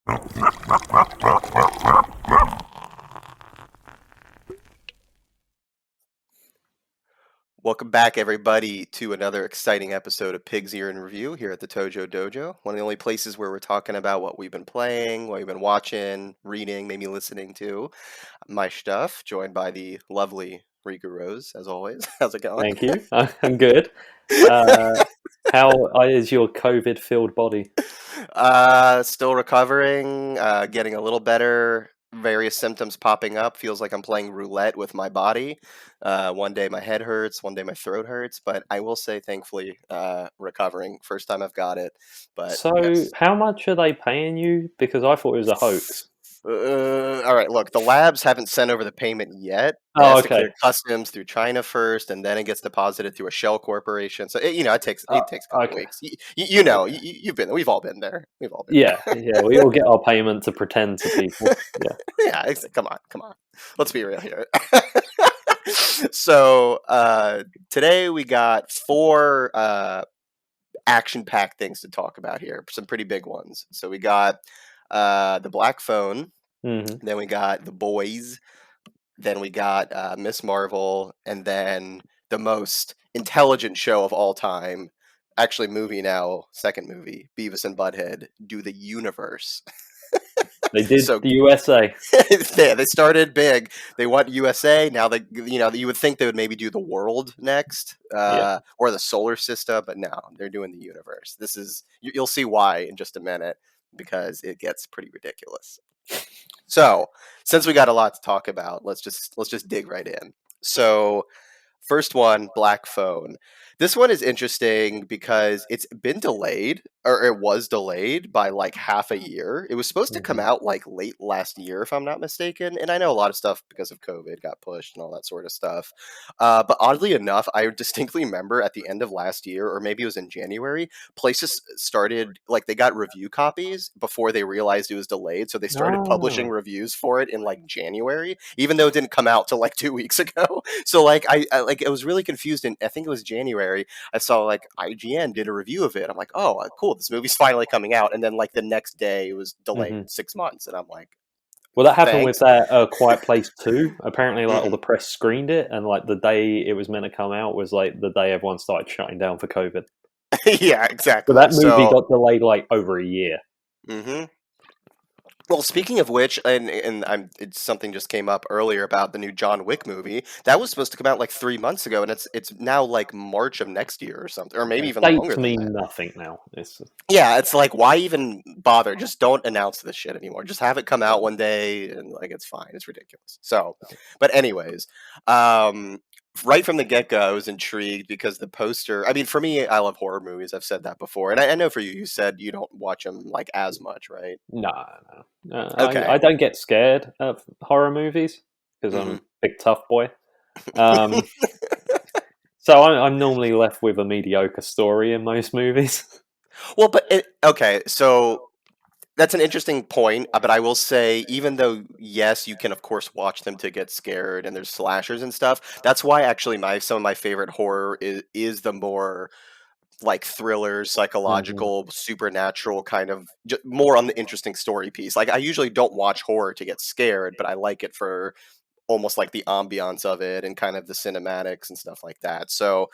Welcome back, everybody, to another exciting episode of Pig's Ear in Review here at the Tojo Dojo. One of the only places where we're talking about what we've been playing, what we've been watching, reading, maybe listening to. Myshtuff, joined by the lovely Riku Rose, as always. How's it going? Thank you. I'm good. How is your COVID-filled body? Still recovering, getting a little better. Various symptoms popping up. Feels like I'm playing roulette with my body. One day my head hurts, one day my throat hurts. But I will say, thankfully, recovering. First time I've got it. But So, yes. how much are they paying you? Because I thought it was a hoax. All right, look, the labs haven't sent over the payment yet. It Oh, has to okay. clear customs through China first, and then it gets deposited through a shell corporation. So it takes Uh, a couple okay. weeks. You know, Okay. you've been there. We've all been there. We've all been Yeah, there. yeah. We all get our payment to pretend to people. Yeah. Yeah, come on. Let's be real here. So today we got four action-packed things to talk about here. Some pretty big ones. So we got the Black Phone. hmm Then we got the Boys. Then we got Miss Marvel, and then the most intelligent show of all time. Actually, movie now, second movie, Beavis and Butthead do the universe. They did So the USA. yeah, they started big. They want USA. Now you would think they would maybe do the world next, Yeah. or the solar system, but no, they're doing the universe. You'll see why in just a minute because it gets pretty ridiculous. So, since we got a lot to talk about, let's just dig right in. So, first one, Black Phone. This one is interesting because it's been delayed, or it was delayed by like half a year. It was supposed to come hmm out like late last year, if I'm not mistaken. And I know a lot of stuff because of COVID got pushed and all that sort of stuff. But oddly enough, I distinctly remember at the end of last year, or maybe it was in January, places started like they got review copies before they realized it was delayed. So they started publishing Ah. reviews for it in like January, even though it didn't come out till like 2 weeks ago. So like I like I was really confused, and I think it was January. I saw like IGN did a review of it. I'm like, oh, cool, this movie's finally coming out. And then like the next day, it was delayed hmm 6 months, and I'm like, Well, that happened with thanks. that Quiet Place 2. Apparently, like all Hmm. the press screened it, and like the day it was meant to come out was like the day everyone started shutting down for COVID. Yeah, So exactly. that movie So. got delayed like over a year. Hmm. Well, speaking of which, it's something just came up earlier about the new John Wick movie. That was supposed to come out like 3 months ago, and it's now like March of next year or something, or maybe Yeah, even longer dates than mean that. nothing now. It's Yeah, it's like, why even bother? Just don't announce this shit anymore. Just have it come out yeah. one day and like it's fine. It's ridiculous. So, but anyways, um right from the get-go I was intrigued because the poster, I mean, for me, I love horror movies. I've said that before. And I know for you, you said you don't watch them like as much, right? No, no. I Okay. don't get scared of horror movies because I'm Hmm. a big tough boy. Um, so I'm normally left with a mediocre story in most movies. Well, but okay, so that's an interesting point, but I will say, even though yes, you can of course watch them to get scared, and there's slashers and stuff. That's why actually my some of my favorite horror is the more like thrillers, hmm psychological, supernatural kind of more on the interesting story piece. Like I usually don't watch horror to get scared, but I like it for almost like the ambiance of it and kind of the cinematics and stuff like that. So,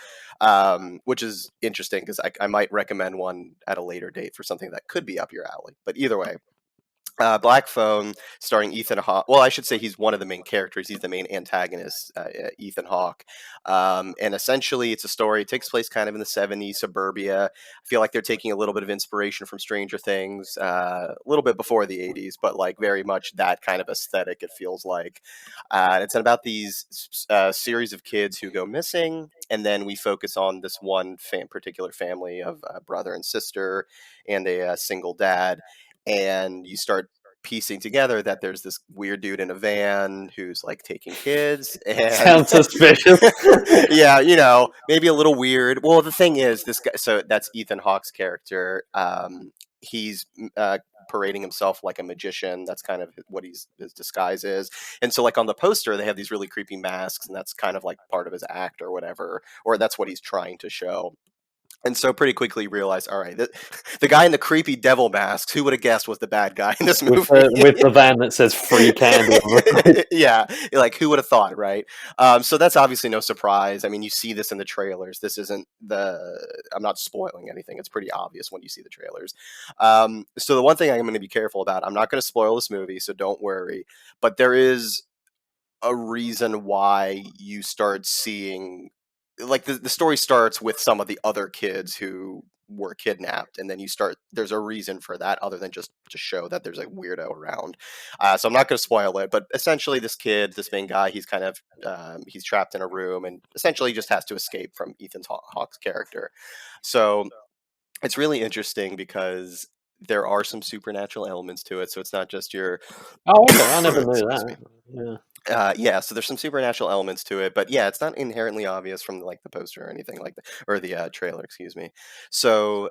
which is interesting because I might recommend one at a later date for something that could be up your alley. But either way, Black Phone, starring Ethan Hawke. Well, I should say he's one of the main characters. He's the main antagonist, Ethan Hawke. And essentially, it's a story. It takes place kind of in the '70s, suburbia. I feel like they're taking a little bit of inspiration from Stranger Things, a little bit before the '80s, but like very much that kind of aesthetic. It feels like it's about these series of kids who go missing, and then we focus on this one particular family of brother and sister and a single dad, and you start piecing together that there's this weird dude in a van who's like taking kids and Sounds suspicious. yeah, maybe a little weird. Well, the thing is, this guy, so that's Ethan Hawke's character. He's parading himself like a magician. That's kind of what his disguise is. And so like on the poster they have these really creepy masks, and that's kind of like part of his act or whatever, or that's what he's trying to show. And so pretty quickly you realize, all right, the guy in the creepy devil masks, who would have guessed was the bad guy in this movie? with the van that says free candy on the side. Yeah, like who would have thought, right? So that's obviously no surprise. I mean, you see this in the trailers. This isn't I'm not spoiling anything. It's pretty obvious when you see the trailers. So the one thing I'm going to be careful about, I'm not going to spoil this movie, so don't worry. But there is a reason why you start seeing, like, the story starts with some of the other kids who were kidnapped, and then there's a reason for that other than just to show that there's a weirdo around. So I'm not going to spoil it, but essentially this main guy, he's kind of he's trapped in a room and essentially just has to escape from Ethan Hawke's character. So it's really interesting because there are some supernatural elements to it, so it's not just your Oh, okay. I never knew excuse that. me. Yeah. Yeah, so there's some supernatural elements to it, but yeah, it's not inherently obvious from like the poster or anything like that, or the trailer, excuse me. So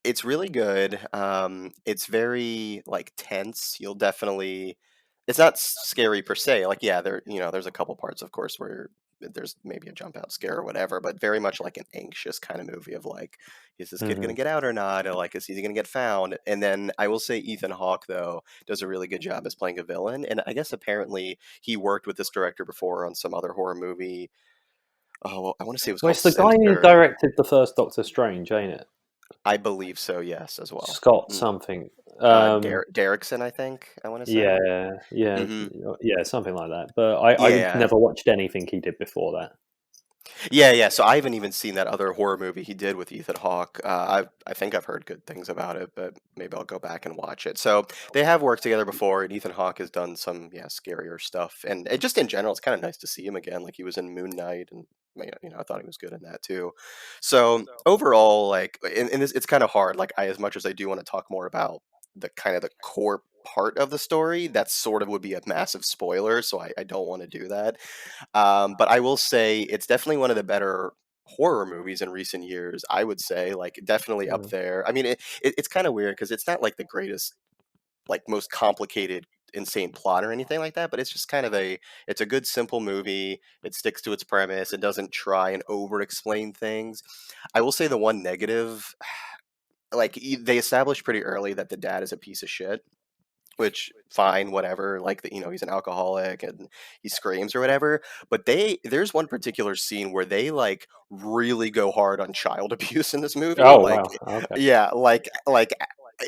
it's really good. It's very like tense. You'll definitely. It's not scary per se. Like, yeah, there's a couple parts, of course, where there's maybe a jump out scare or whatever, but very much like an anxious kind of movie of like, is this kid gonna Hmm. get out or not? Or like, is he gonna get found? And then I will say Ethan Hawke though does a really good job as playing a villain, and I guess apparently he worked with this director before on some other horror movie. Oh, I want to say it was Well, called it's the guy who Sinister. directed the first Doctor Strange, ain't it? I believe so. Yes, as well. Scott Mm. something. Um, Derrickson, I think I want to say. yeah, yeah, Hmm. yeah, something like that. But I Yeah, never watched anything he did before that. yeah. So I haven't even seen that other horror movie he did with Ethan Hawke. I think I've heard good things about it, but maybe I'll go back and watch it. So they have worked together before, and Ethan Hawke has done some scarier stuff, and just in general, it's kind of nice to see him again. Like he was in Moon Knight, and I thought he was good in that too. So overall, like, in this, it's kind of hard. Like, as much as I do want to talk more about the kind of the core part of the story, that sort of would be a massive spoiler, so I don't want to do that. But I will say it's definitely one of the better horror movies in recent years. I would say, like, definitely up Mm. there. I mean, it's kind of weird because it's not like the greatest, like, most complicated, insane plot or anything like that, but it's just kind of it's a good simple movie. It sticks to its premise. It doesn't try and over explain things. I will say the one negative, like, they established pretty early that the dad is a piece of shit, which fine, whatever. Like, he's an alcoholic and he screams or whatever. But there's one particular scene where they like really go hard on child abuse in this movie. Oh Like, wow. Okay. yeah,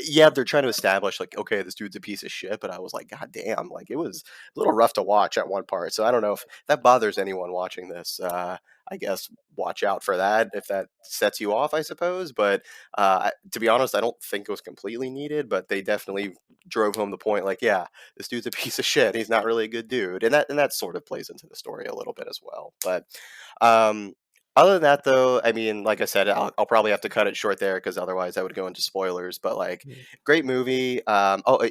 yeah, they're trying to establish like, okay, this dude's a piece of shit. But I was like, god damn, like it was a little rough to watch at one part. So I don't know if that bothers anyone watching this. I guess watch out for that if that sets you off, I suppose. But to be honest, I don't think it was completely needed, but they definitely drove home the point, like, yeah, this dude's a piece of shit. He's not really a good dude, and that sort of plays into the story a little bit as well. But um, other than that, though, I mean, like I said, I'll probably have to cut it short there because otherwise I would go into spoilers. But like, Mm. great movie.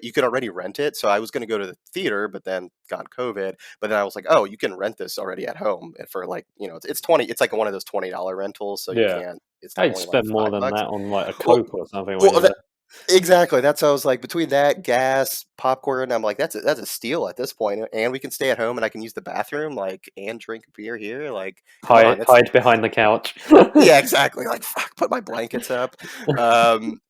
You could already rent it, so I was going to go to the theater, but then got COVID. But then I was like, oh, you can rent this already at home for like, it's 20. It's like one of those $20 rentals, so you Yeah. can't. It's I'd only like spend more than $5. that on like a Well, Coke or something when well, you're there. exactly. That's how I was like, between that, gas, popcorn, I'm like, that's a steal at this point. And we can stay at home and I can use the bathroom, like, and drink beer here. Like, come on, it's Hide behind the couch. yeah, exactly. Like, fuck, put my blankets up.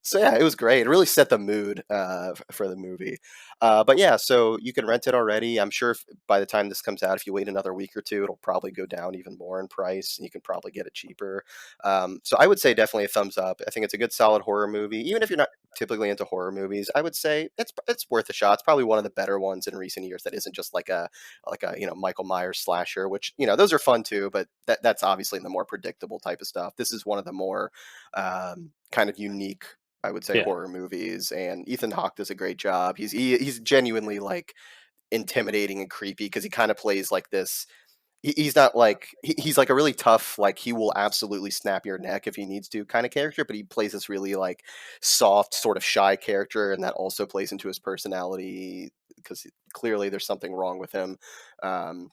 So yeah, it was great. It really set the mood for the movie. But yeah, so you can rent it already. I'm sure by the time this comes out, if you wait another week or two, it'll probably go down even more in price, and you can probably get it cheaper. So I would say definitely a thumbs up. I think it's a good, solid horror movie. Even if you're not typically into horror movies, I would say it's worth a shot. It's probably one of the better ones in recent years that isn't just like a Michael Myers slasher, which those are fun too, but that's obviously the more predictable type of stuff. This is one of the more kind of unique, I would say, Yeah. horror movies, and Ethan Hawke does a great job. He's genuinely like intimidating and creepy because he kind of plays like this. He's not like he's like a really tough, like he will absolutely snap your neck if he needs to kind of character, but he plays this really like soft, sort of shy character, and that also plays into his personality because clearly there's something wrong with him. Um,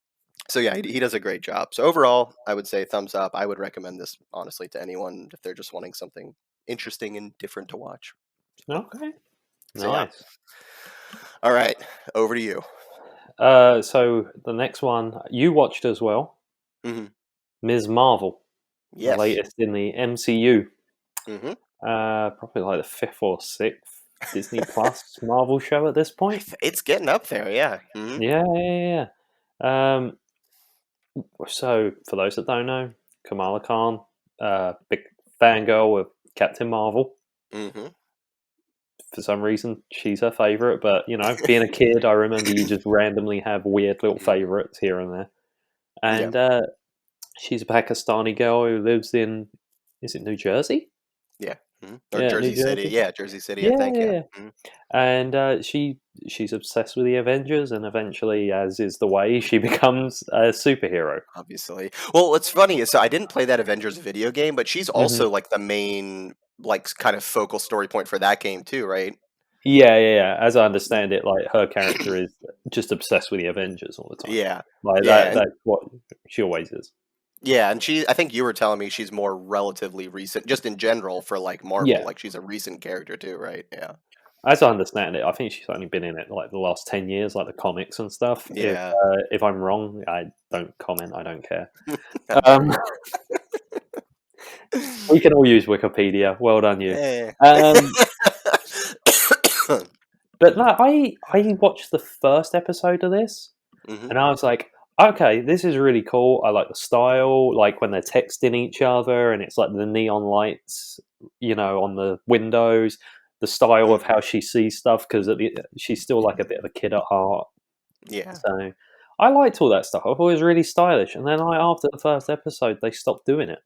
so yeah, he does a great job. So overall, I would say thumbs up. I would recommend this honestly to anyone if they're just wanting something interesting and different to watch. Okay. So yeah. Nice. All right, over to you. So the next one you watched as well, Hmm. Ms. Marvel, the Yes. latest in the MCU. Hmm. Probably like the fifth or sixth Disney Plus Marvel show at this point. It's getting up there, yeah. Hmm. Yeah, yeah, yeah. So for those that don't know, Kamala Khan, big fangirl of Captain Marvel. Hmm. For some reason, she's her favorite. But you know, being a kid, I remember you just randomly have weird little Hmm. favorites here and there. Yeah, And she's a Pakistani girl who lives in, is it New Jersey? yeah. Hmm. Or Yeah, New Jersey City, Jersey. yeah, Jersey City, I Yeah, think, yeah, yeah. yeah. Mhm. And she's obsessed with the Avengers, and eventually, as is the way, she becomes a superhero. Obviously. Well, what's funny is so I didn't play that Avengers video game, but she's Hmm. also like the main, like, kind of focal story point for that game too, right? Yeah, yeah, yeah. As I understand it, like her character is just obsessed with the Avengers all the time. Yeah. Like Yeah, and that's what she always is. yeah, and I think you were telling me she's more relatively recent, just in general for like Marvel. Yeah, Like she's a recent character too, right? Yeah. as I understand it, I think she's only been in it like the last 10 years, like the comics and stuff. Yeah. If I'm wrong, I don't comment. I don't care. How dare Um, you? we can all use Wikipedia. Well done, you. Eh. Um, but no, I watched the first episode of this, Hmm. and I was like, okay, this is really cool. I like the style, like when they're texting each other, and it's like the neon lights, on the windows. The style of Hmm. how she sees stuff because she's still like a bit of a kid at heart. Yeah. So I liked all that stuff. I thought it was really stylish. And then like after the first episode, they stopped doing it.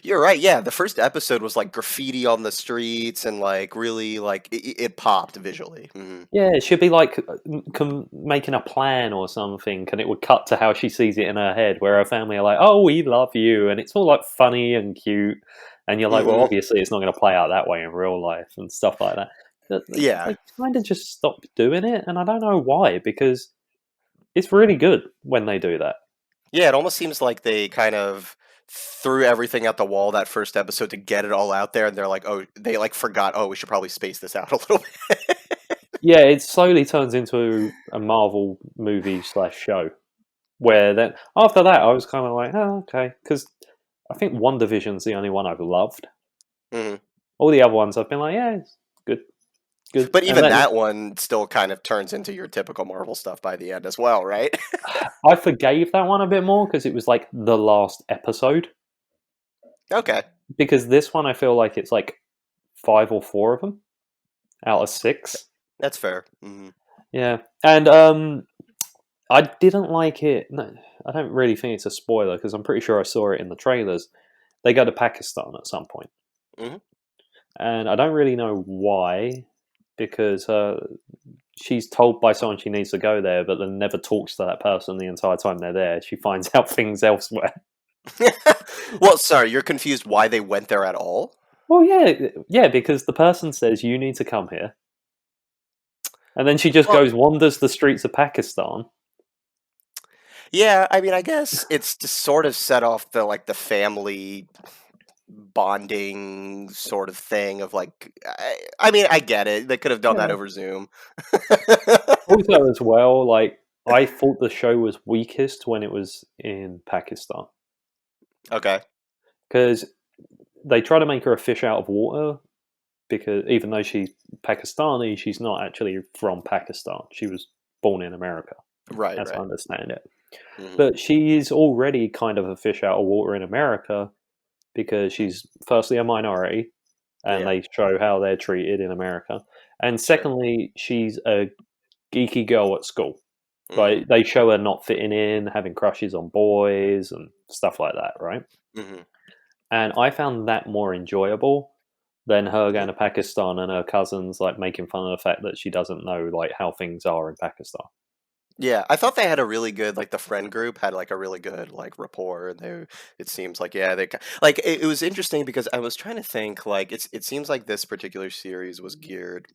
You're right. Yeah, the first episode was like graffiti on the streets and like really like it popped visually. Hmm. Yeah, it should be like making a plan or something, and it would cut to how she sees it in her head, where her family are like, "Oh, we love you," and it's all like funny and cute, and you're like, "Well, Hmm. obviously, it's not going to play out that way in real life," and stuff like that. Yeah. They kind of just stopped doing it, and I don't know why, because it's really good when they do that. Yeah, it almost seems like they kind of threw everything at the wall that first episode to get it all out there, and they're like, "Oh," they like forgot. Oh, we should probably space this out a little bit. Yeah, it slowly turns into a Marvel movie slash show. Where then after that, I was kind of like, oh, okay, because I think One Division's the only one I've loved. Mhm. All the other ones, I've been like, yeah, it's good, good. But And even then that one still kind of turns into your typical Marvel stuff by the end as well, right? I forgave that one a bit more because it was like the last episode. Okay, Because this one, I feel like it's like five or four of them out of six. that's fair. Mhm. Yeah, and I didn't like it. No, I don't really think it's a spoiler because I'm pretty sure I saw it in the trailers. They go to Pakistan at some point, Mhm. and I don't really know why, because she's told by someone she needs to go there, but then never talks to that person the entire time they're there. She finds out things elsewhere. Well, sorry, you're confused why they went there at all? Well, yeah, yeah, because the person says you need to come here, and then she just Well, goes wanders the streets of Pakistan. yeah, I mean, I guess it's to sort of set off the like the family bonding sort of thing of like I mean, I get it. They could have done that Yeah. over Zoom. Also, as well, like I thought the show was weakest when it was in Pakistan Okay. because they try to make her a fish out of water. Because even though she's Pakistani, she's not actually from Pakistan. She was born in America, Right, as I right. understand it. Mhm. But she is already kind of a fish out of water in America because she's firstly a minority, and Yeah, they show how they're treated in America. And sure. secondly, she's a geeky girl at school. Mhm. Like they show her not fitting in, having crushes on boys and stuff like that, right? Mhm. And I found that more enjoyable than her Yeah. going to Pakistan and her cousins like making fun of the fact that she doesn't know like how things are in Pakistan. Yeah, I thought they had a really good like the friend group had like a really good like rapport. And they it seems like yeah like it was interesting because I was trying to think like it seems like this particular series was geared.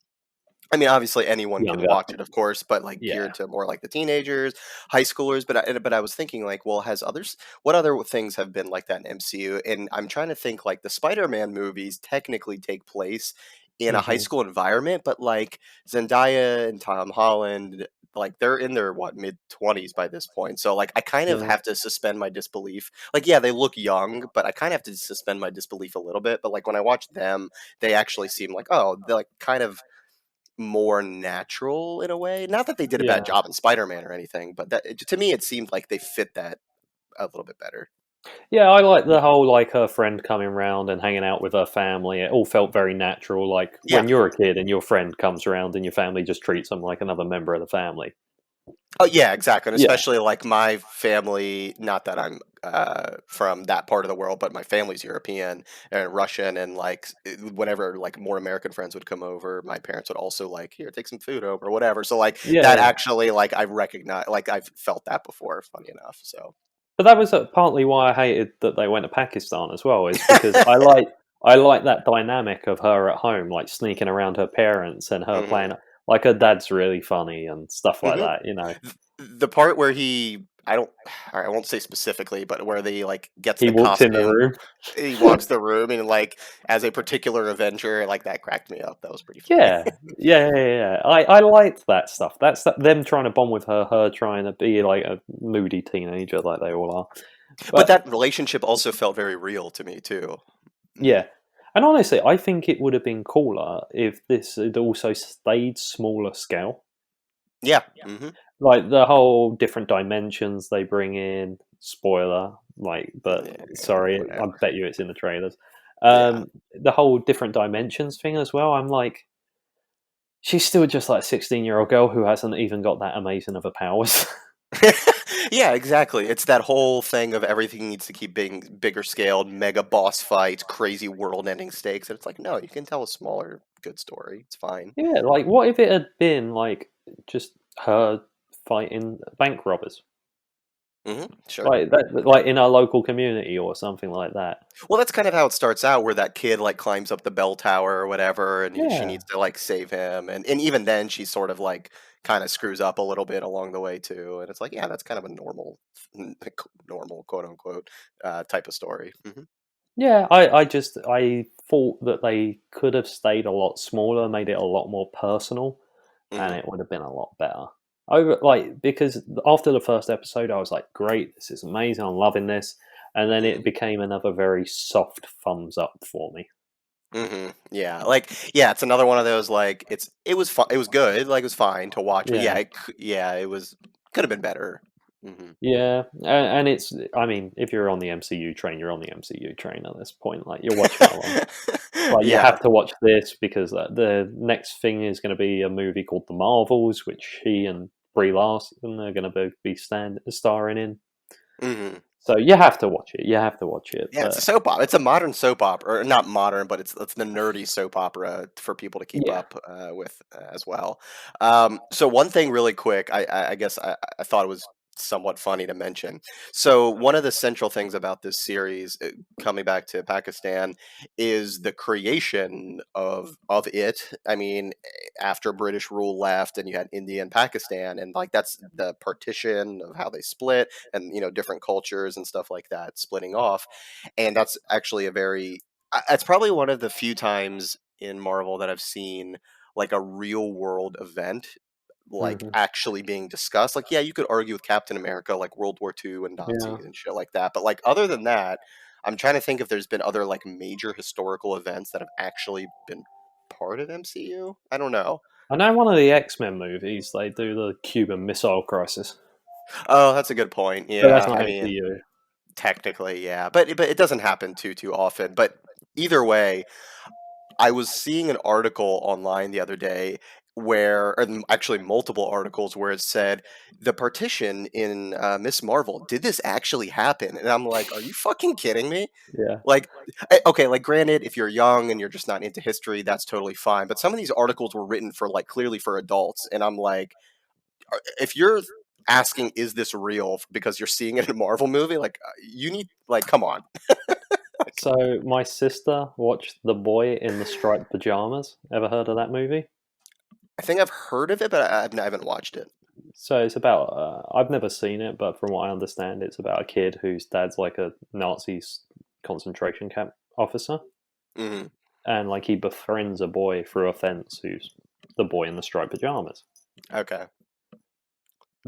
I mean, obviously anyone can Younger, watch it, of course, but like yeah. geared to more like the teenagers, high schoolers. But I was thinking like, well, has others? What other things have been like that in MCU? And I'm trying to think like the Spider-Man movies technically take place in a high Hmm. school environment, but like Zendaya and Tom Holland. like they're in their mid-20s by this point. So like I kind of Yeah, have to suspend my disbelief. Like yeah, they look young, but I kind of have to suspend my disbelief a little bit. But like when I watch them, they actually seem like, oh, they're like kind of more natural in a way. Not that they did a bad yeah. job in Spider-Man or anything, but to me it seemed like they fit that a little bit better. Yeah, I like the whole like her friend coming round and hanging out with her family. It all felt very natural, like Yeah. when you're a kid and your friend comes around and your family just treats them like another member of the family. Oh yeah, exactly, and Yeah, especially like my family. Not that I'm from that part of the world, but my family's European and Russian, and like whenever like more American friends would come over, my parents would also like here take some food over or whatever. So like yeah, that yeah. actually like I recognize like I've felt that before. Funny enough, so. But that was partly why I hated that they went to Pakistan as well, is because I like that dynamic of her at home, like sneaking around her parents and her Hmm. playing like her dad's really funny and stuff like Hmm. that. You know, The part where I don't, I won't say specifically, but where they like gets he the walks in the costume, room. he walks the room and like as a particular Avenger, like that cracked me up. That was pretty funny. Yeah, yeah, yeah, yeah. I liked that stuff. That's them trying to bond with her, her trying to be like a moody teenager, like they all are. But But that relationship also felt very real to me too. Mhm. yeah, and honestly, I think it would have been cooler if this had also stayed smaller scale. Yeah. Mhm. Like the whole different dimensions they bring in. Spoiler, like, but Yeah, sorry, I whatever. bet you it's in the trailers. Yeah. The whole different dimensions thing as well. I'm like, she's still just like a 16-year-old girl who hasn't even got that amazing of a powers. Yeah, exactly. It's that whole thing of everything needs to keep being bigger scaled, mega boss fights, crazy world-ending stakes, and it's like, no, you can tell a smaller, good story. It's fine. Yeah, like what if it had been like just her fighting bank robbers, Mhm. Sure. like that, like in our local community or something like that? Well, that's kind of how it starts out, where that kid like climbs up the bell tower or whatever, and she Yeah, needs to like save him, and even then she sort of like kind of screws up a little bit along the way too, and it's like, yeah, that's kind of a normal, normal quote unquote type of story. Hmm. yeah. I thought that they could have stayed a lot smaller, made it a lot more personal, and Hmm. it would have been a lot better. Over like because after the first episode, I was like, great, this is amazing, I'm loving this, and then it Hmm. became another very soft thumbs up for me. Hmm. Yeah, like yeah, it's another one of those like it was fun, it was good, like it was fine to watch, but yeah, Yeah. yeah, it was could have been better. Hmm. Yeah, and it's. I mean, if you're on the MCU train, you're on the MCU train at this point. Like you're watching along. Like you Yeah. have to watch this because the next thing is going to be a movie called The Marvels, which he and Brie Larson are going to both be starring in. Hmm. So you have to watch it. You have to watch it. Yeah, it's a But soap opera. It's a modern soap opera, or not modern, but it's the nerdy soap opera for people to keep yeah, up with as well. So one thing, really quick, I guess I thought it was somewhat funny to mention. So one of the central things about this series, coming back to Pakistan, is the creation of it. I mean, after British rule left, and you had India and Pakistan, and like that's the partition of how they split, and different cultures and stuff like that splitting off, and that's actually a very it's probably one of the few times in Marvel that I've seen like a real world event like hmm actually being discussed. Like, yeah, you could argue with Captain America, like World War II and yeah. Nazis and shit like that. But like other than that, I'm trying to think if there's been other like major historical events that have actually been part of MCU. I don't know. I know one of the X-Men movies they do the Cuban Missile Crisis, Oh, that's a good point. but that's Yeah, not I mean, MCU. technically, yeah, but it doesn't happen too often. But either way, I was seeing an article online the other day actually multiple articles where it said the partition in Miss Marvel. Did this actually happen? And I'm like, are you fucking kidding me? Yeah. Like, okay, like granted, if you're young and you're just not into history, that's totally fine. But some of these articles were written for like clearly for adults, and I'm like, if you're asking, is this real because you're seeing it in a Marvel movie? Like, you need like, come on. Like, So my sister watched The Boy in the Striped Pajamas. Ever heard of that movie? I think I've heard of it, but I haven't watched it. So it's about. I've never seen it, but from what I understand, it's about a kid whose dad's like a Nazi concentration camp officer, Hmm. and like he befriends a boy through a fence who's the boy in the striped pajamas. Okay.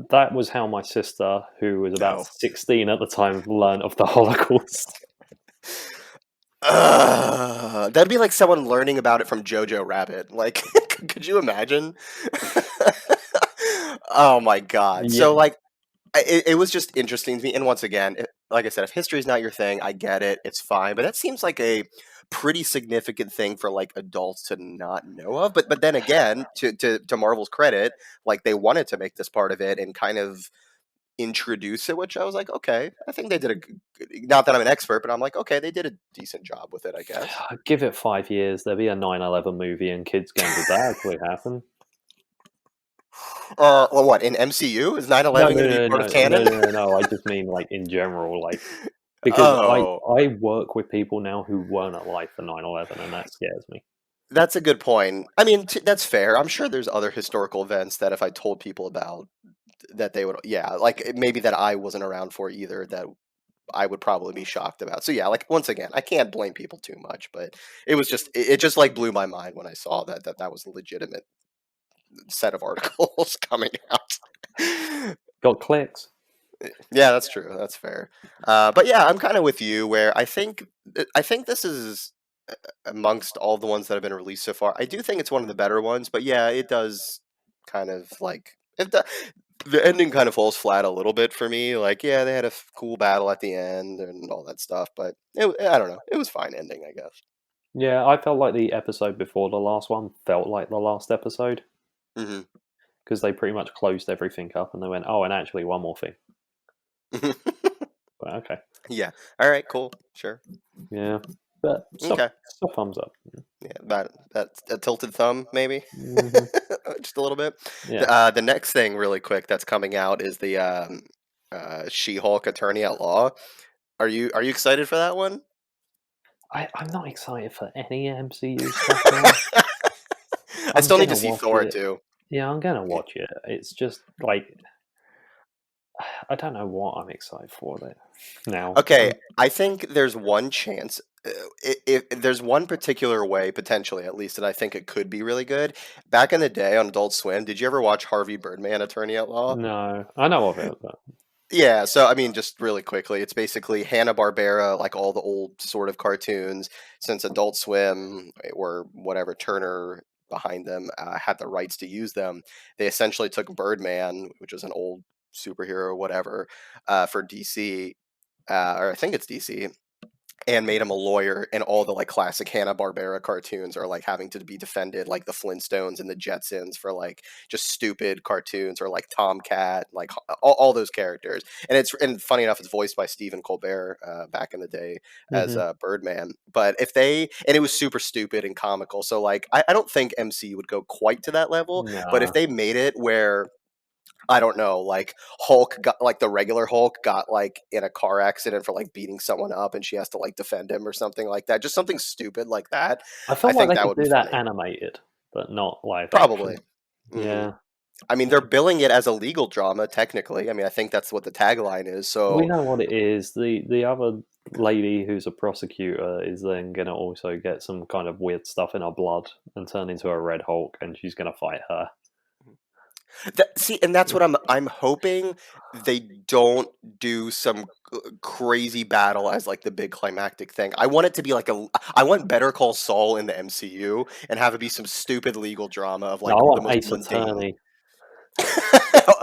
That was how my sister, who was about No. 16 at the time, learned of the Holocaust. That'd be like someone learning about it from Jojo Rabbit. Like, could you imagine? Oh my god. Yeah, So like, it was just interesting to me. And once again, like I said, if history is not your thing, I get it. It's fine. But that seems like a pretty significant thing for like adults to not know of. But then again, to Marvel's credit, like they wanted to make this part of it and kind of introduce it, which I was like, okay, I think they did not that I'm an expert, but I'm like, okay, they did a decent job with it, I guess. give it 5 years, there'll be a 9/11 movie, and kids going, "Did that actually happen?" Well, what in MCU is nine No, eleven no, going to be no, part of no, no, canon? no, no, no. I just mean like in general, like because Oh, I work with people now who weren't alive for 9/11, and that scares me. that's a good point. I mean, that's fair. I'm sure there's other historical events that if I told people about, that they would, yeah, like maybe that I wasn't around for either, that I would probably be shocked about. So yeah, like once again, I can't blame people too much, but it was just it just like blew my mind when I saw that was a legitimate set of articles coming out. Got clicks. Yeah, that's true. That's fair. But yeah, I'm kind of with you where I think this is amongst all the ones that have been released so far. I do think it's one of the better ones, but yeah, it does kind of like the ending kind of falls flat a little bit for me. Like, yeah, they had a cool battle at the end and all that stuff, but I don't know. It was fine ending, I guess. Yeah, I felt like the episode before the last one felt like the last episode Hmm. because they pretty much closed everything up, and they went, "Oh, and actually, one more thing." But okay, Yeah. All right. Cool. Sure. yeah, but Okay. still thumbs up. Yeah, that a tilted thumb, maybe, Hmm. just a little bit. Yeah, The next thing, really quick, that's coming out is the She-Hulk Attorney at Law. Are you excited for that one? I'm not excited for any MCU stuff now. I I'm still need to gonna see watch Thor it. too. Yeah, I'm gonna Yeah. watch it. It's just like I don't know what I'm excited for there now. Okay, I think there's one chance. If there's one particular way, potentially at least, that I think it could be really good. Back in the day on Adult Swim, did you ever watch Harvey Birdman, Attorney at Law? No, I know of it, but Yeah, so I mean, just really quickly, it's basically Hanna-Barbera, like all the old sort of cartoons, since Adult Swim or whatever Turner behind them had the rights to use them. They essentially took Birdman, which was an old superhero or whatever, for DC, or I think it's DC, and made him a lawyer, and all the like classic Hanna-Barbera cartoons are like having to be defended, like the Flintstones and the Jetsons, for like just stupid cartoons, or like Tomcat, like all those characters. And funny enough, it's voiced by Stephen Colbert back in the day as hmm Birdman. But if they, and it was super stupid and comical, so like I don't think MC would go quite to that level, but if no. they made it where, I don't know, like Hulk got, like the regular Hulk got like in a car accident for like beating someone up and she has to like defend him or something like that. Just something stupid like that. I I felt like think they that could would be do that funny. animated, but not live Probably. action. Hmm. Yeah, I mean, they're billing it as a legal drama technically. I mean, I think that's what the tagline is. we So know what it is. The other lady who's a prosecutor is then gonna also get some kind of weird stuff in her blood and turn into a Red Hulk, and she's gonna fight her. see, and that's what I'm hoping they don't do some crazy battle as like the big climactic thing. I want it to be like I want Better Call Saul in the MCU and have it be some stupid legal drama of No, I like the want most Ace mundane. Attorney.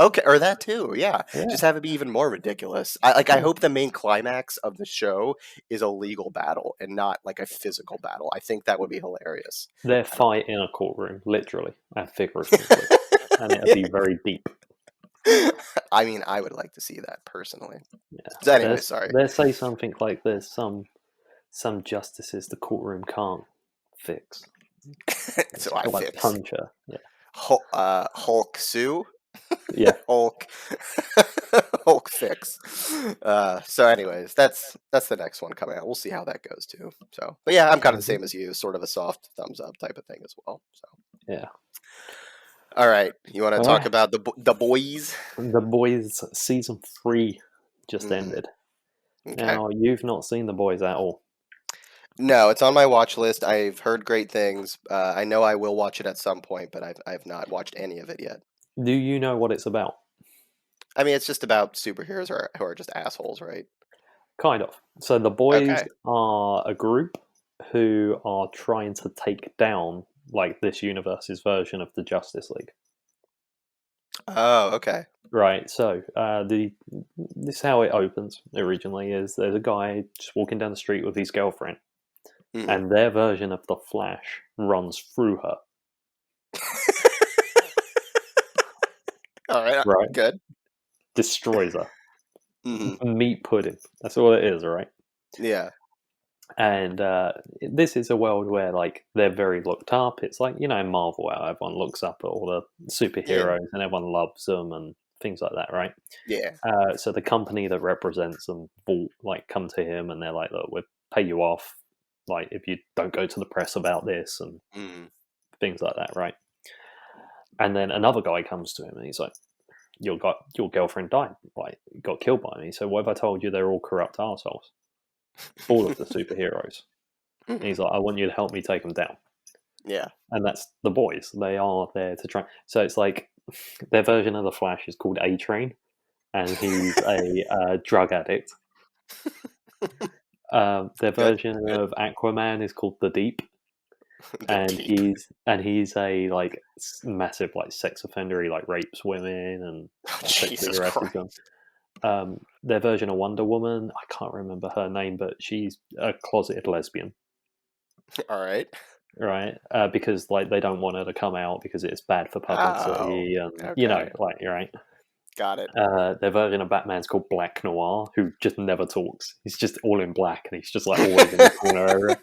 Okay, or that too. Yeah, Yeah, just have it be even more ridiculous. I yeah. hope the main climax of the show is a legal battle and not like a physical battle. I think that would be hilarious. Their I don't fight in a courtroom, literally and figuratively, and it'll know. be very deep. I mean, I would like to see that personally. Yeah, So anyway, sorry. let's say something like this: some justices the courtroom can't fix. They So just I got to fix punch her. Yeah, Hulk Sue, yeah. Hulk, Hulk fix. So, anyways, that's the next one coming out. We'll see how that goes too. So, but yeah, I'm kind of the Mhm. same as you, sort of a soft thumbs up type of thing as well. So, Yeah. all right, you want to All talk right. about the boys? The Boys season 3 just Hmm. ended. Okay. Now you've not seen The Boys at all. No, it's on my watch list. I've heard great things. I know I will watch it at some point, but I've not watched any of it yet. Do you know what it's about? I mean, it's just about superheroes who are just assholes, right? Kind of. So the boys Okay. are a group who are trying to take down like this universe's version of the Justice League. Oh, okay. Right. So the this is how it opens originally is there's a guy just walking down the street with his girlfriend, Mhm. and their version of the Flash runs through her. All right. Right. Good. Destroys her. Mhm. Meat pudding. That's all it is, right? Yeah. And this is a world where like they're very looked up. It's like in Marvel, how everyone looks up at all the Yeah. superheroes and everyone loves them and things like that, right? Yeah. So the company that represents them will like come to him and they're like, "Look, we'll pay you off, like if you don't go to the press about this and Mhm. things like that, right?" And then another guy comes to him and he's like, your girlfriend died, like got killed by me. So what have I told you? They're all corrupt assholes, all of the superheroes." And Mhm. he's like, "I want you to help me take them down." Yeah. And that's the boys. They are there to try. So it's like their version of the Flash is called A Train, and he's a drug addict. Their Good. version Good. of Aquaman is called the Deep, The and deep. he's a like massive like sex offender. He like rapes women and Oh, sexually Jesus harasses Christ. them. Their version of Wonder Woman, I can't remember her name, but she's a closeted lesbian, All right. right? Because like they don't want her to come out because it's bad for Oh. publicity, and Okay. like right. Got it. Their version of Batman's called Black Noir, who just never talks. He's just all in black, and he's just like always in the corner area.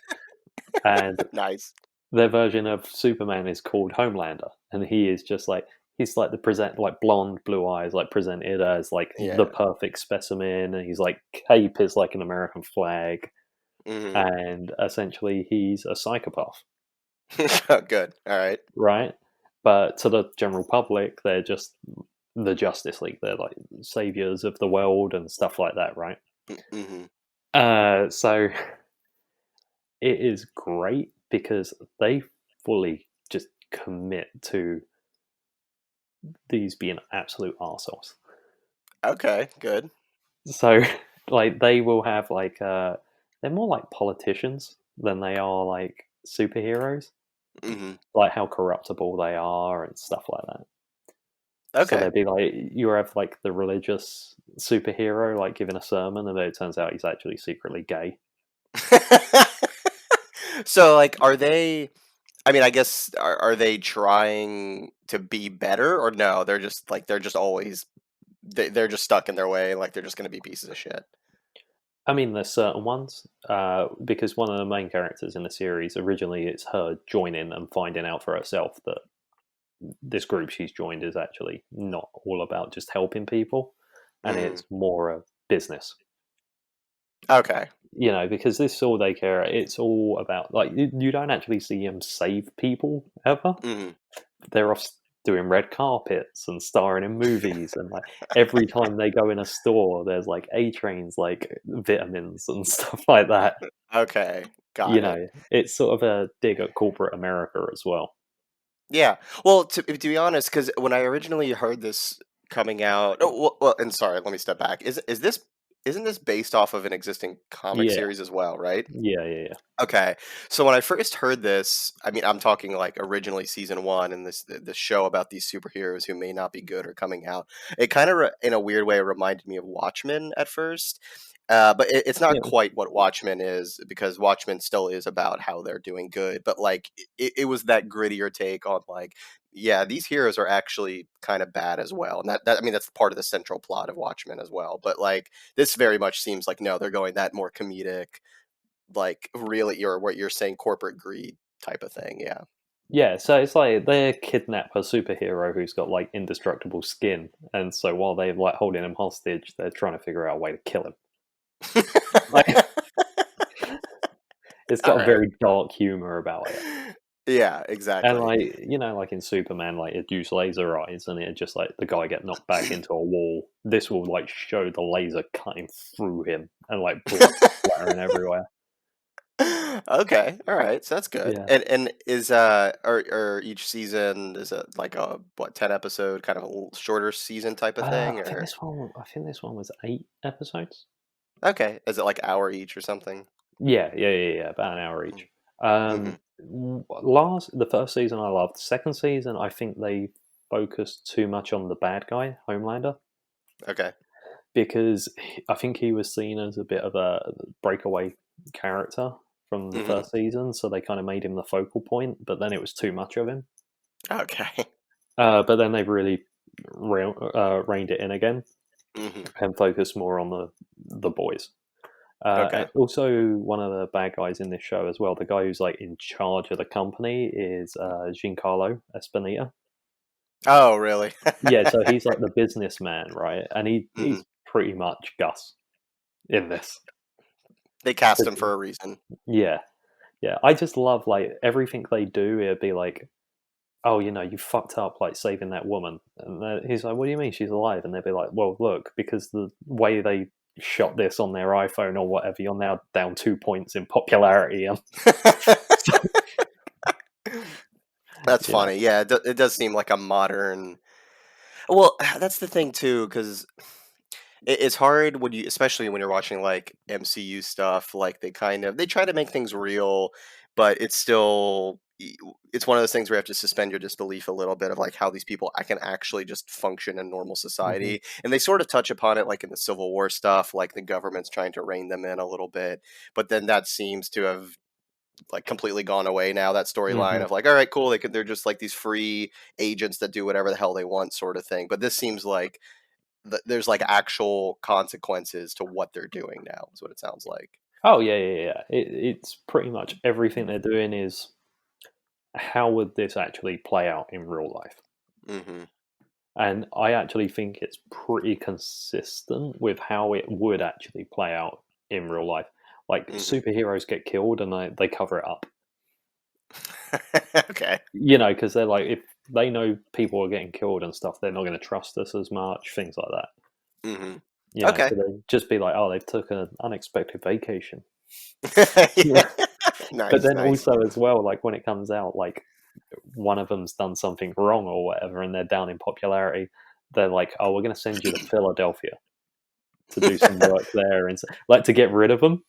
And Nice. their version of Superman is called Homelander, and he is just like he's like the present like blonde, blue eyes, like presented as like the Yeah. perfect specimen, and he's like cape is like an American flag, Mhm. and essentially he's a psychopath, Good. All right. right? But to the general public, they're just the Justice League. They're like saviors of the world and stuff like that, right? Mhm. So it is great because they fully just commit to these being absolute arseholes. Okay. Good. So, like, they will have like they're more like politicians than they are like superheroes. Mhm. Like how corruptible they are and stuff like that. So Okay. they'd be like, you have like the religious superhero like giving a sermon, and then it turns out he's actually secretly gay. So, like, are they? I mean, I guess are they trying to be better or no? They're just always they're just stuck in their way. Like they're just going to be pieces of shit. I mean, there's certain ones because one of the main characters in the series originally it's her joining and finding out for herself that this group she's joined is actually not all about just helping people, and Mm. it's more a business. Okay. Because this is all they care. It's all about like you don't actually see them save people ever. Mhm. They're off doing red carpets and starring in movies, and like every time they go in a store, there's like A trains, like vitamins and stuff like that. Okay. Got it. It's sort of a dig at corporate America as well. Yeah. Well, to be honest, because when I originally heard this coming out, and sorry, let me step back. Is this isn't this based off of an existing comic Yeah, series as well, right? yeah. Okay. So when I first heard this, I mean, I'm talking like originally season one and this show about these superheroes who may not be good are coming out. It kind of, in a weird way, reminded me of Watchmen at first. But it's not Yeah, quite what Watchmen is because Watchmen still is about how they're doing good. But like, it was that grittier take on like, yeah, these heroes are actually kind of bad as well. And that I mean, that's part of the central plot of Watchmen as well. But like, this very much seems like no, they're going that more comedic like really your what you're saying corporate greed type of thing, yeah. yeah. So it's like they kidnap a superhero who's got like indestructible skin, and so while they're like holding him hostage, they're trying to figure out a way to kill him. Like it's All got a right. very dark humor about it. Yeah, And exactly. like like in Superman, like it use laser eyes, and it just like the guy get knocked back into a wall. This will like show the laser cutting through him, and like blood splattering everywhere. Okay, all right, so that's good. Yeah. And is or each season is it like a what 10 episode kind of a little shorter season type of thing or I think this one was 8 episodes. okay, is it like hour each or something? Yeah. About an hour each. Mm-hmm. The first season I loved. Second season, I think they focused too much on the bad guy, Homelander, Okay. because I think he was seen as a bit of a breakaway character from the Mm-hmm. first season, so they kind of made him the focal point. But then it was too much of him. Okay. But then they've really reined it in again Mm-hmm. and focused more on the boys. And Okay. also, one of the bad guys in this show as well, the guy who's like in charge of the company is Giancarlo Esposito. Oh, really? Yeah, so he's like the businessman, right? And Hmm. he's pretty much Gus in this. They cast him 'Cause for a reason. yeah, yeah. I just love like everything they do. It'd be like, oh, you fucked up like saving that woman, and he's like, what do you mean she's alive? And they'd be like, well, look, because the way they shot this on their iPhone or whatever, you're now down 2 points in popularity. That's You know. funny. Yeah, it does seem like a modern. Well, that's the thing too, because it's hard when you, especially when you're watching like MCU stuff. Like they try to make things real, but it's still it's one of those things where you have to suspend your disbelief a little bit of like how these people I can actually just function in normal Mhm. society. And they sort of touch upon it like in the Civil War stuff, like the government's trying to rein them in a little bit. But then that seems to have like completely gone away now. That storyline Mhm. of like, all right, cool, they're just like these free agents that do whatever the hell they want, sort of thing. But this seems like there's like actual consequences to what they're doing now. Is what it sounds like. Oh yeah. It's pretty much everything they're doing is how would this actually play out in real life? Hmm. And I actually think it's pretty consistent with how it would actually play out in real life. Like Hmm. superheroes get killed and they cover it up, Okay. because they're like, if they know people are getting killed and stuff, they're not going to trust us as much, things like that. Hmm. So Okay. they just be like, oh, they've took an unexpected vacation. Yeah. But Nice, then nice. also as well, like when it comes out, like one of them's done something wrong or whatever, and they're down in popularity, they're like, "Oh, we're going to send you to Philadelphia to do some work there," and like to get rid of them.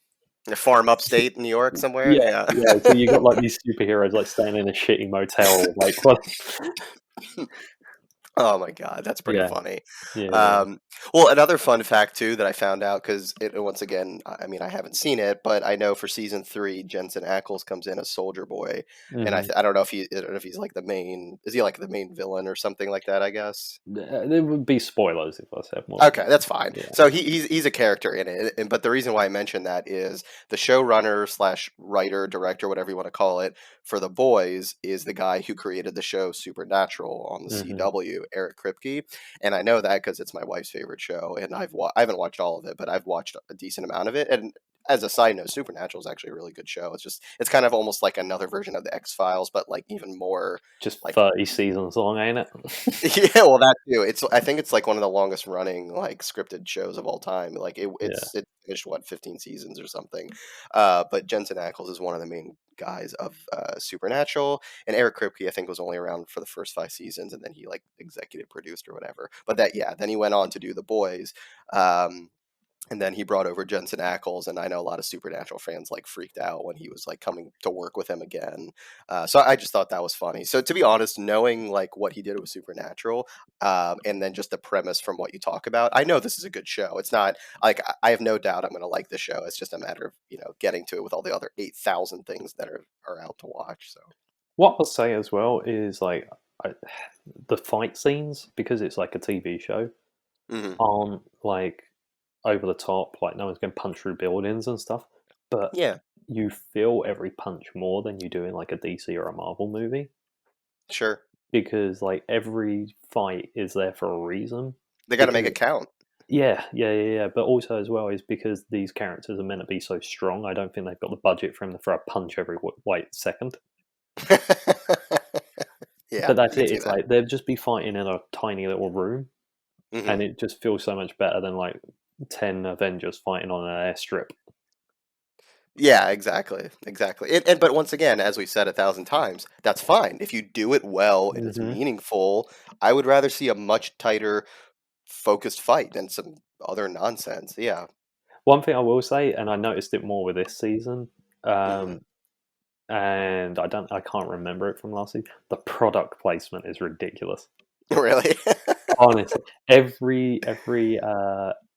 A farm upstate New York somewhere. Yeah, Yeah. yeah. So you got like these superheroes like staying in a shitty motel, like what? Oh my god, that's pretty Yeah, funny. yeah. Well, another fun fact too that I found out because once again, I mean, I haven't seen it, but I know for season three, Jensen Ackles comes in as Soldier Boy, and Hmm. I don't know if I don't know if he's like the main. Is he like the main villain or something like that? I guess. There would be spoilers if I said more than Okay, that. that's fine. Yeah. So he's a character in it, and but the reason why I mentioned that is the showrunner slash writer, director, whatever you want to call it, for The Boys is the guy who created the show Supernatural on the Hmm. CW, Eric Kripke, and I know that because it's my wife's favorite show, and I haven't watched all of it, but I've watched a decent amount of it, and. As a side note, Supernatural is actually a really good show. It's kind of almost like another version of the X Files, but like even more Just like 30 seasons long, ain't it? yeah, well, that too. I think it's like one of the longest running like scripted shows of all time. Like Yeah. it finished what 15 seasons or something. But Jensen Ackles is one of the main guys of Supernatural, and Eric Kripke I think was only around for the first 5 seasons, and then he like executive produced or whatever. But that yeah, then he went on to do The Boys. Um, and then he brought over Jensen Ackles, and I know a lot of Supernatural fans like freaked out when he was like coming to work with him again. So I just thought that was funny. So to be honest, knowing like what he did with Supernatural, and then just the premise from what you talk about, I know this is a good show. It's not like I have no doubt I'm going to like the show. It's just a matter of getting to it with all the other 8,000 things that are out to watch. So. What I'll say as well is like I, the fight scenes, because it's like a TV show, Hmm. aren't like over the top, like no one's going to punch through buildings and stuff, but Yeah, you feel every punch more than you do in like a DC or a Marvel movie, sure. because like every fight is there for a reason. They got to make Because it count. yeah. But also as well is because these characters are meant to be so strong. I don't think they've got the budget for him to throw a punch every like second. Yeah, But that's I can it. see It's that. like they'd just be fighting in a tiny little room, Hmm. and it just feels so much better than like 10 Avengers fighting on an airstrip. Yeah, exactly, exactly. But once again, as we said 1,000 times, that's fine if you do it well and it's Hmm. meaningful. I would rather see a much tighter, focused fight than some other nonsense. Yeah. One thing I will say, and I noticed it more with this season, Hmm. and I can't remember it from last season. The product placement is ridiculous. Really? Honestly, every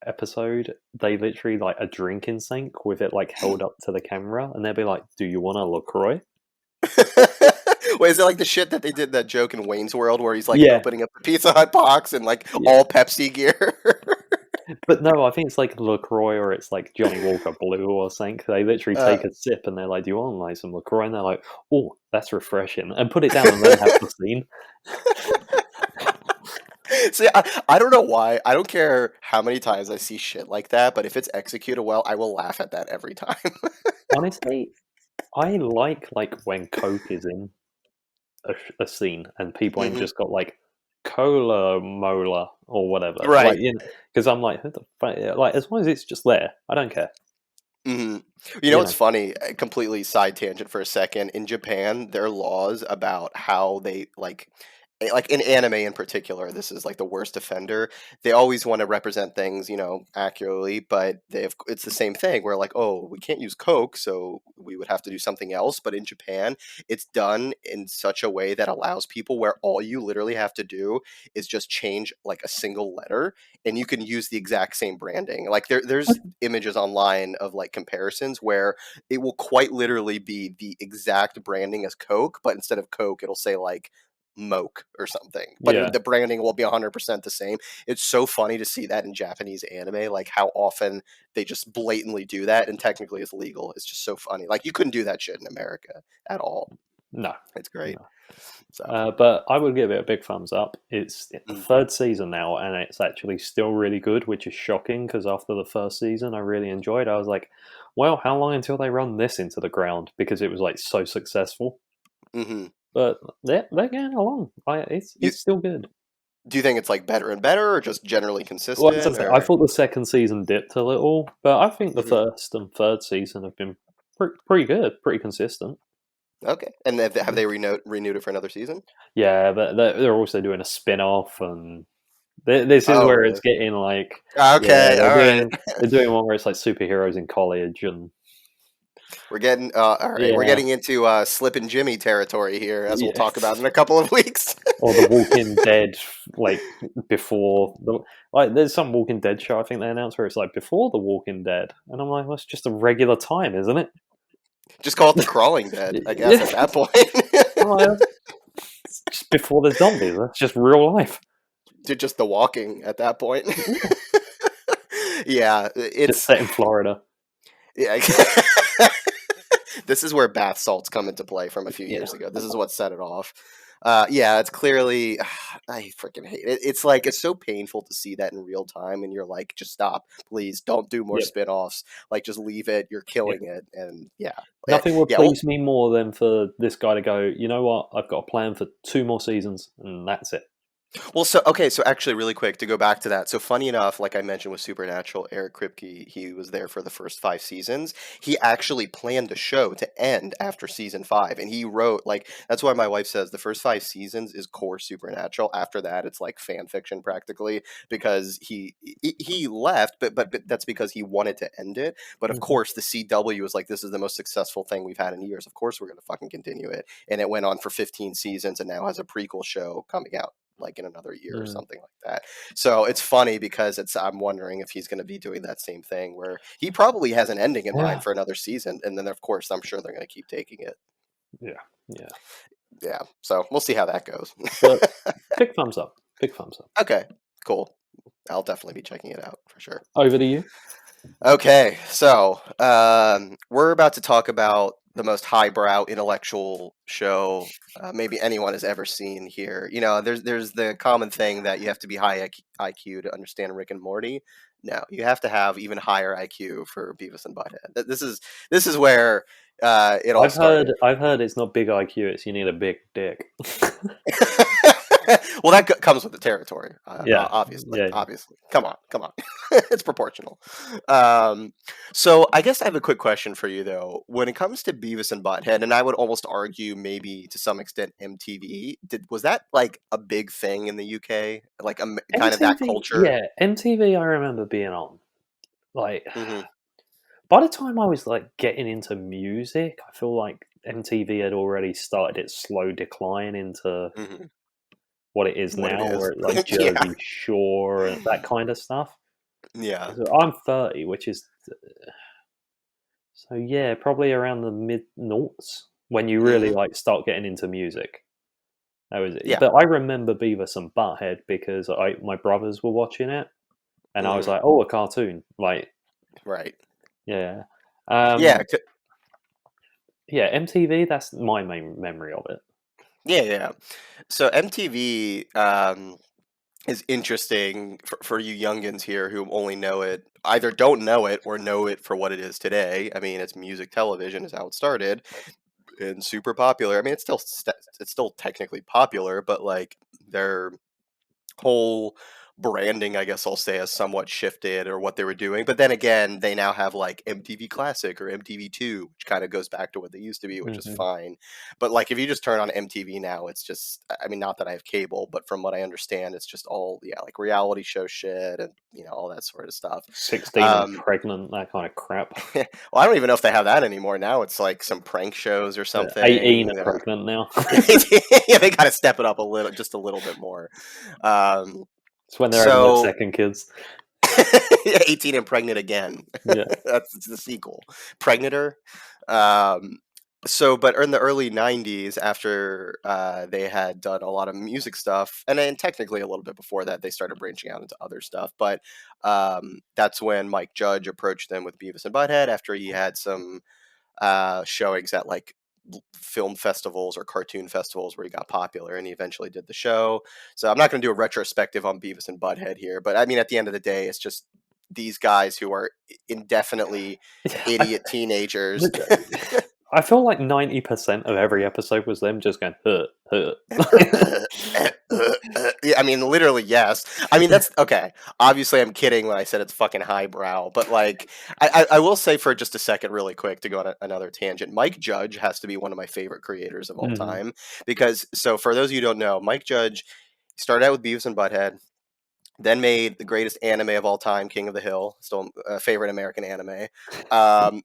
episode, they literally like a drinking sink with it like held up to the camera, and they'll be like, "Do you want a Lacroix?" Wait, is it like the shit that they did that joke in Wayne's World where he's like Yeah, opening up the Pizza Hut box and like yeah. all Pepsi gear? But no, I think it's like Lacroix or it's like Johnny Walker Blue or something. They literally uh, take a sip and they're like, "Do you want like some Lacroix?" And they're like, "Oh, that's refreshing," and put it down and then have the scene. See, I don't know why. I don't care how many times I see shit like that, but if it's executed well, I will laugh at that every time. Honestly, I like when Coke is in a scene and people ain't Hmm. just got like cola mola or whatever, like Right. because I'm like, who the fuck? Like as long as it's just there, I don't care. Hmm. You know You what's know, funny? Completely side tangent for a second. In Japan, their laws about how they like in anime in particular, this is like the worst offender. They always want to represent things, accurately, but it's the same thing where like, oh, we can't use Coke, so we would have to do something else. But in Japan, it's done in such a way that allows people where all you literally have to do is just change like a single letter and you can use the exact same branding. Like there's images online of like comparisons where it will quite literally be the exact branding as Coke, but instead of Coke, it'll say like Moke or something. But yeah, the branding will be 100% the same. It's so funny to see that in Japanese anime, like how often they just blatantly do that, and technically it's legal. It's just so funny. Like you couldn't do that shit in America at all. no, It's great. no. So, But I would give it a big thumbs up. It's the mm. third season now, and it's actually still really good, which is shocking because after the first season, I really enjoyed. I was like, well, how long until they run this into the ground because it was like so successful. Hmm. But they're getting along. You It's still good. do you think it's like better and better, or just generally Well, as I consistent, say, I or? thought the second season dipped a little, but I think the Mhm. first and third season have been pretty good, pretty consistent. Okay, and have Yeah, they renewed it for another season? yeah, but they're also doing a spin off, and this is Oh, where really? it's getting like, yeah, Okay, all right. they're doing one where it's like superheroes in college, and We're getting all right. We're yeah, getting into Slip and Jimmy territory here, as we'll yeah, talk about in a couple of weeks. or the Walking Dead, like before the like. There's some Walking Dead show I think they announced where it's like before the Walking Dead, and I'm like, well, it's just a regular time, isn't it? Just call it the Crawling Dead, I guess. Yeah, At that point, I'm like, it's just before the zombies. That's just real life. to just the Walking at that point. Yeah. Yeah, Just it's set in Florida. yeah. This is where bath salts come into play from a few Yeah. years ago. This is what set it off. Yeah, it's clearly. I freaking hate it. It's like it's so painful to see that in real time, and you're like, just stop, please, don't do more Yep. spin-offs. Like, just leave it. You're Yep. killing it, and yeah, Nothing would yeah. Well, please me more than for this guy to go, you know what? I've got a plan for two more seasons, and that's it. So okay, so actually, really quick to go back to that. So funny enough, like I mentioned with Supernatural, Eric Kripke, he was there for the first 5 seasons. He actually planned the show to end after season 5, and he wrote like that's why my wife says the first 5 seasons is core Supernatural. After that, it's like fan fiction practically because he left, but that's because he wanted to end it. But of Mhm. course, the CW was like, this is the most successful thing we've had in years. Of course, we're gonna fucking continue it, and it went on for 15 seasons, and now has a prequel show coming out like in another year or Mm. something like that. So it's funny because I'm wondering if he's going to be doing that same thing where he probably has an ending in mind Yeah. for another season, and then of course I'm sure they're going to keep taking it. Yeah. Yeah. Yeah, so we'll see how that goes. But big thumbs up. Big thumbs up. Okay, cool. I'll definitely be checking it out for sure. Over to you. Okay, so we're about to talk about the most highbrow intellectual show maybe anyone has ever seen here. There's the common thing that you have to be high IQ to understand Rick and Morty. No, you have to have even higher IQ for Beavis and Butthead. This is where it all started. I've heard it's not big IQ, it's you need a big dick. Well, that comes with the territory, Yeah, obviously. yeah. Obviously, come on, come on, it's proportional. Um, so I guess I have a quick question for you though. When it comes to Beavis and Butthead, and I would almost argue maybe to some extent MTV, was that like a big thing in the UK? Like kind of that MTV, culture? yeah, MTV. I remember being on. Like, Hmm. by the time I was like getting into music, I feel like MTV had already started its slow decline into Hmm. what it is What it now, is? where it's like Yeah, Jersey Shore and that kind of stuff. yeah. So I'm 30, which is so yeah, probably around the mid noughts when you really Hmm. like start getting into music. That was it. Yeah. But I remember Beavis and Butthead because my brothers were watching it, and I was Hmm. like, "Oh, a cartoon!" Like, Right. yeah, Yeah. um, yeah. MTV. That's my main memory of it. Yeah. Yeah. So MTV is interesting for you youngins here who only know it, either don't know it or know it for what it is today. I mean, it's music television is how it started and super popular. I mean, it's still technically popular, but like their whole branding, I guess I'll say, has somewhat shifted or what they were doing. But then again, they now have like MTV Classic or MTV2, which kind of goes back to what they used to be, which is Hmm. fine. But like if you just turn on MTV now, it's just, I mean, not that I have cable, but from what I understand, it's just all, yeah, like reality show shit and, all that sort of stuff. 16 and Um, pregnant, that kind of crap. well, I don't even know if they have that anymore. Now it's like some prank shows or Yeah, 18 something are that are, pregnant now. yeah, they got to step it up a little, just a little bit more. Um, It's when they're having their so second kids. 18 and pregnant again. Yeah. That's the sequel. Pregnanter. Um, but in the early 90s, after they had done a lot of music stuff, and then technically a little bit before that, they started branching out into other stuff. But that's when Mike Judge approached them with Beavis and Butthead after he had some showings at like film festivals or cartoon festivals where he got popular and he eventually did the show. So I'm not going to do a retrospective on Beavis and Butthead here, but I mean, at the end of the day, it's just these guys who are indefinitely Yeah, idiot teenagers. I feel like 90% of every episode was them just going, "Huh, huh." Yeah, I mean, literally, yes. I mean, that's okay. Obviously, I'm kidding when I said it's fucking highbrow, but like, I will say for just a second, really quick, to go on another tangent. Mike Judge has to be one of my favorite creators of all Mhm. time because, so for those of you who don't know, Mike Judge started out with Beavis and Butthead, then made the greatest anime of all time, King of the Hill, still a favorite American anime.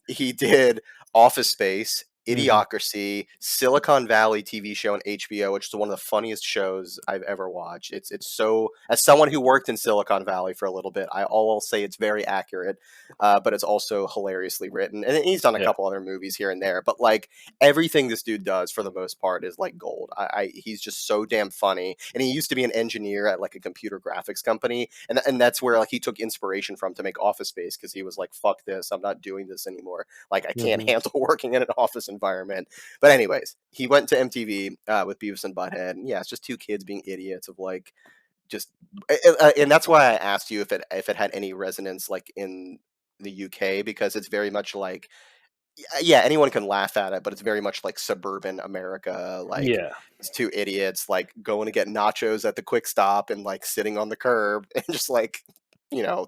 He did Office Space, Mhm. Idiocracy, Silicon Valley TV show on HBO, which is one of the funniest shows I've ever watched. It's so, as someone who worked in Silicon Valley for a little bit, I'll say it's very accurate, but it's also hilariously written. And he's done a Yeah. couple other movies here and there, but like everything this dude does for the most part is like gold. He's just so damn funny, and he used to be an engineer at like a computer graphics company, and that's where like he took inspiration from to make Office Space because he was like, "Fuck this, I'm not doing this anymore. Like I can't Mhm. handle working in an office environment." But anyways, he went to MTV with Beavis and Butthead, and yeah, it's just two kids being idiots of like just, and that's why I asked you if it had any resonance like in the UK because it's very much like yeah, anyone can laugh at it, but it's very much like suburban America. Like Yeah. these two idiots like going to get nachos at the quick stop and like sitting on the curb and just like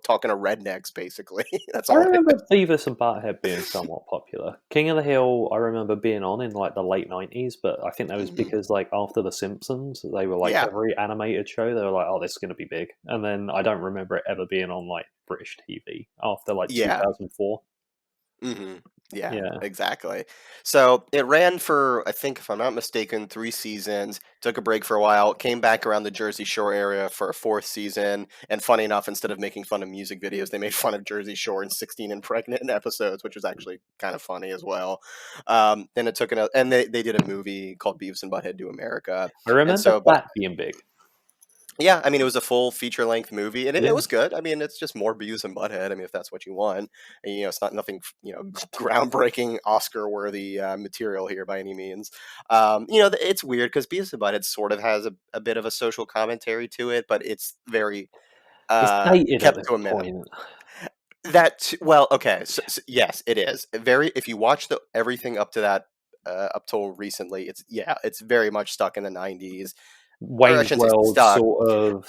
talking to rednecks basically. That's I all it remember is. Beavis and Butthead being somewhat popular. King of the Hill, I remember being on in like the late 90s, but I think that was Mhm. because like after The Simpsons, they were like Yeah, every animated show, they were like, oh, this is going to be big. And then I don't remember it ever being on like British TV after like yeah. 2004. Hmm. Yeah, Yeah. exactly. So it ran for, I think, if I'm not mistaken, 3 seasons. Took a break for a while. Came back around the Jersey Shore area for a fourth season. And funny enough, instead of making fun of music videos, they made fun of Jersey Shore in 16 and Pregnant episodes, which was actually kind of funny as well. Then it took another, and they did a movie called Beavis and Butthead Do America. I And remember so, but that being big. yeah, I mean, it was a full feature length movie, and it Yeah. was good. I mean, it's just more Beavis and Butthead. I mean, if that's what you want, and, it's not nothing, groundbreaking Oscar worthy material here by any means. It's weird because Beavis and Butthead sort of has a bit of a social commentary to it, but it's very It's dated at kept this to a minimum. point. Well, okay, so yes, it is very. If you watch the everything up to that, up till recently, it's very much stuck in the '90s. or I Wayne's shouldn't say World stuck. sort of.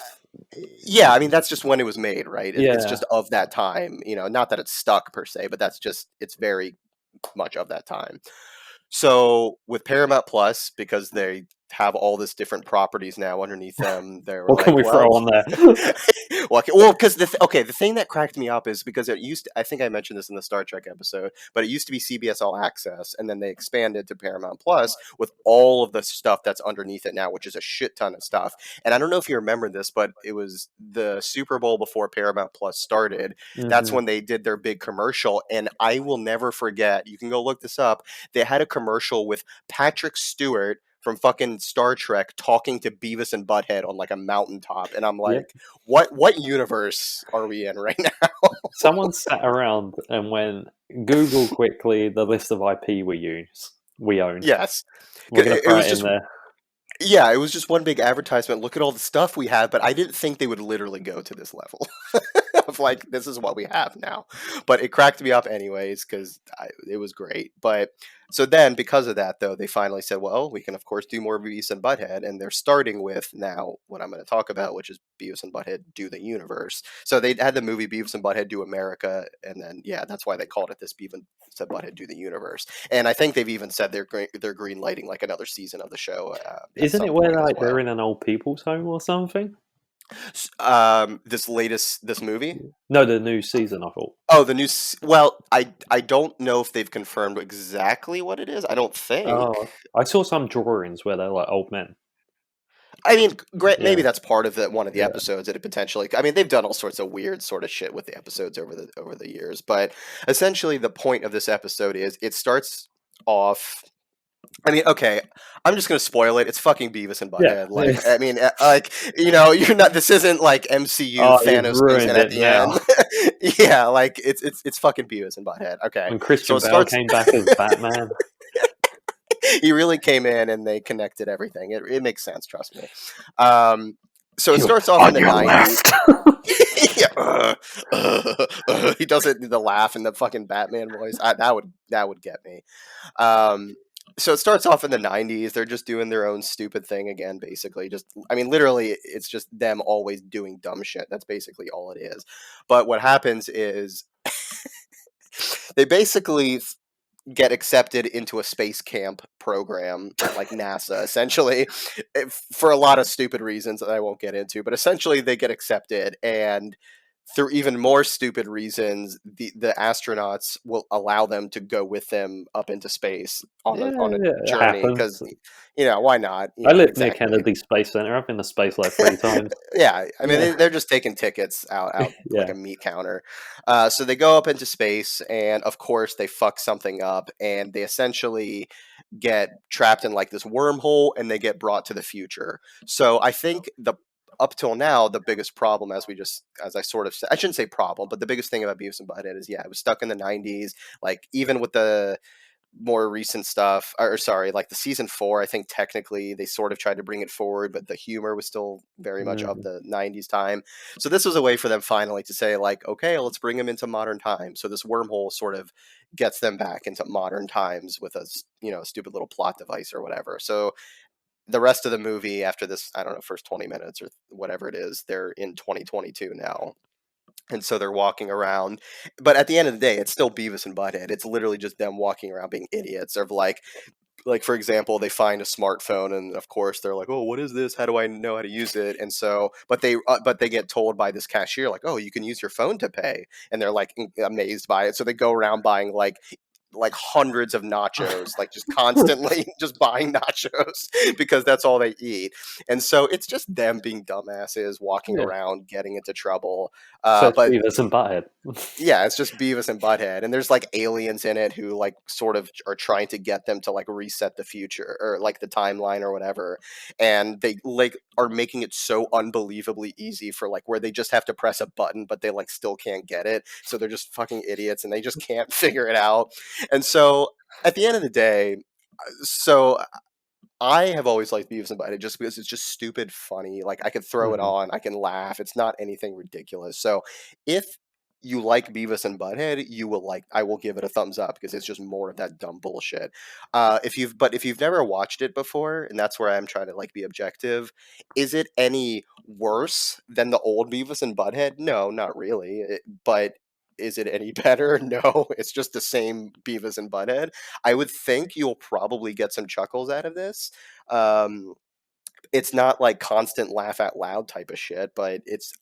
Yeah, I mean that's just when it was made, right? It's Yeah. just of that time, not that it's stuck per se, but that's just it's very much of that time. So with Paramount Plus, because they have all this different properties now underneath them, they were What can like, we throw well, on there? well, because the thing that cracked me up is because it used to, I think I mentioned this in the Star Trek episode, but it used to be CBS All Access, and then they expanded to Paramount Plus with all of the stuff that's underneath it now, which is a shit ton of stuff. And I don't know if you remember this, but it was the Super Bowl before Paramount Plus started. That's Hmm. when they did their big commercial, and I will never forget. You can go look this up. They had a commercial with Patrick Stewart from fucking Star Trek talking to Beavis and Butthead on like a mountaintop, and I'm Yeah. like, what universe are we in right now? Someone sat around and went, Google quickly the list of IP we own. Yes, We're gonna it throw was it in just there. yeah, it was just one big advertisement. Look at all the stuff we have, but I didn't think they would literally go to this level of like this is what we have now. But it cracked me up anyways because it was great. But so then because of that though, they finally said, well, we can of course do more Beavis and Butthead, and they're starting with now what I'm going to talk about, which is Beavis and Butthead do the universe. So they had the movie Beavis and Butthead do America, and then yeah, that's why they called it this Beavis and Butthead do the universe. And I think they've even said they're green lighting like another season of the show at Isn't some it where point as like they're well. in an old people's home or something? This movie. No, the new season. I thought. Oh, well, I don't know if they've confirmed exactly what it is. I don't think. Oh, I saw some drawings where they're like old men. I mean, great. Maybe Yeah, that's part of one of the yeah, episodes that it potentially. I mean, they've done all sorts of weird sort of shit with the episodes over the years, but essentially the point of this episode is it starts off. I mean, okay, I'm just gonna spoil it. It's fucking Beavis and yeah. Butthead. Like, I mean, you're not. This isn't like MCU. Oh, you've Thanos comes in ruined at it the end. now. Yeah, like it's fucking Beavis and Butthead. Okay, When so Christian it Bale starts. came back as Batman, He really came in and they connected everything. It makes sense. Trust me. Um, so it he went starts off in on the your '90s. left. Yeah, he does it the laugh in the fucking Batman voice. That would get me. Um, so it starts off in the '90s. They're just doing their own stupid thing again, basically. Just, I mean, literally, it's just them always doing dumb shit. That's basically all it is. But what happens is they basically get accepted into a space camp program at like NASA, essentially, for a lot of stupid reasons that I won't get into. But essentially, they get accepted, and through even more stupid reasons, the astronauts will allow them to go with them up into space Yeah, on a yeah, it journey because happens. why not? I Yeah, live near exactly. Kennedy Space Center. I've been to space like 3 times. Yeah, I mean Yeah, they're just taking tickets out like yeah, a meat counter. So they go up into space, and of course they fuck something up, and they essentially get trapped in like this wormhole, and they get brought to the future. So I think the up till now the biggest problem, as I sort of said, I shouldn't say problem, but the biggest thing about Beavis and Butthead is yeah, it was stuck in the '90s. Like even with the more recent stuff, or sorry, like the season 4, I think technically they sort of tried to bring it forward, but the humor was still very much of mm, the '90s time. So this was a way for them finally to say like, okay, let's bring them into modern times. So this wormhole sort of gets them back into modern times with a stupid little plot device or whatever. So the rest of the movie after this, I don't know, first 20 minutes or whatever it is, they're in 2022 now, and so they're walking around. But at the end of the day, it's still Beavis and Butthead. It's literally just them walking around being idiots. Of like for example, they find a smartphone, and of course they're like, "Oh, what is this? How do I know how to use it?" And so, but they get told by this cashier like, "Oh, you can use your phone to pay," and they're like amazed by it. So they go around buying like hundreds of nachos, like just constantly just buying nachos because that's all they eat. And so it's just them being dumbasses walking yeah. around getting into trouble. So it's But Beavis and Butthead. yeah, it's just Beavis and Butthead, and there's like aliens in it who like sort of are trying to get them to like reset the future or like the timeline or whatever, and they like are making it so unbelievably easy for like where they just have to press a button, but they like still can't get it, so they're just fucking idiots and they just can't figure it out, and so at the end of the day, so I have always liked Beavis and Butthead just because it's just stupid funny. Like I could throw it Hmm. on, I can laugh. It's not anything ridiculous. So if you like Beavis and Butthead, you will like. I will give it a thumbs up because it's just more of that dumb bullshit. If you've never watched it before, and that's where I'm trying to like be objective, is it any worse than the old Beavis and Butthead? No, not really. But is it any better? No, it's just the same Beavis and Butthead. I would think you'll probably get some chuckles out of this. Um, it's not like constant laugh out loud type of shit, but it's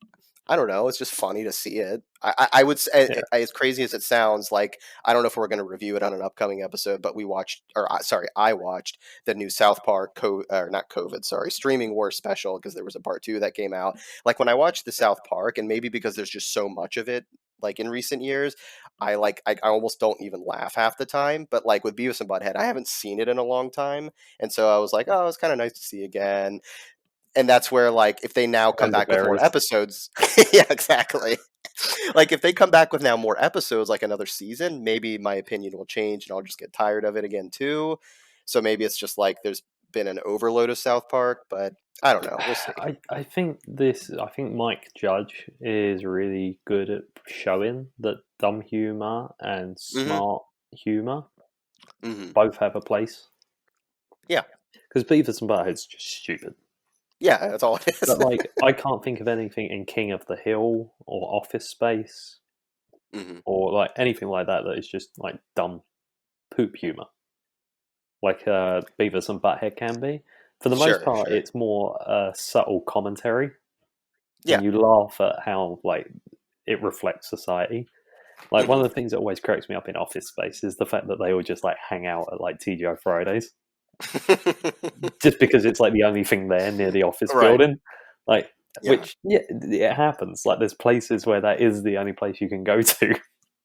I don't know. It's just funny to see it. I would say, Yeah, as crazy as it sounds, like I don't know if we're going to review it on an upcoming episode, but we watched, or sorry, I watched the new South Park, or not COVID, sorry, Streaming Wars special because there was a part two that came out. Like when I watched the South Park, and maybe because there's just so much of it, like in recent years, I almost don't even laugh half the time. But like with Beavis and Butthead, I haven't seen it in a long time, and so I was like, oh, it's kind of nice to see again. And that's where like if they now come and the back with more berries. episodes, yeah, exactly. Like if they come back with now more episodes, like another season, maybe my opinion will change and I'll just get tired of it again too. So maybe it's just like there's been an overload of South Park, but I don't know. We'll see. I think this. I think Mike Judge is really good at showing that dumb humor and Hmm. smart humor Hmm. both have a place. Yeah. Because Beavis and Butthead's just stupid. Yeah, that's all it is. But like, I can't think of anything in King of the Hill or Office Space Hmm. or like anything like that that is just like dumb poop humor, like Beavis and Butthead can be. For the most Sure, part, sure. it's more subtle commentary, Yeah. and you laugh at how like it reflects society. Like one Hmm. of the things that always cracks me up in Office Space is the fact that they all just like hang out at like TGI Fridays, just because it's like the only thing there near the office Right. building. Like, Yeah. which yeah, it happens. Like, there's places where that is the only place you can go to.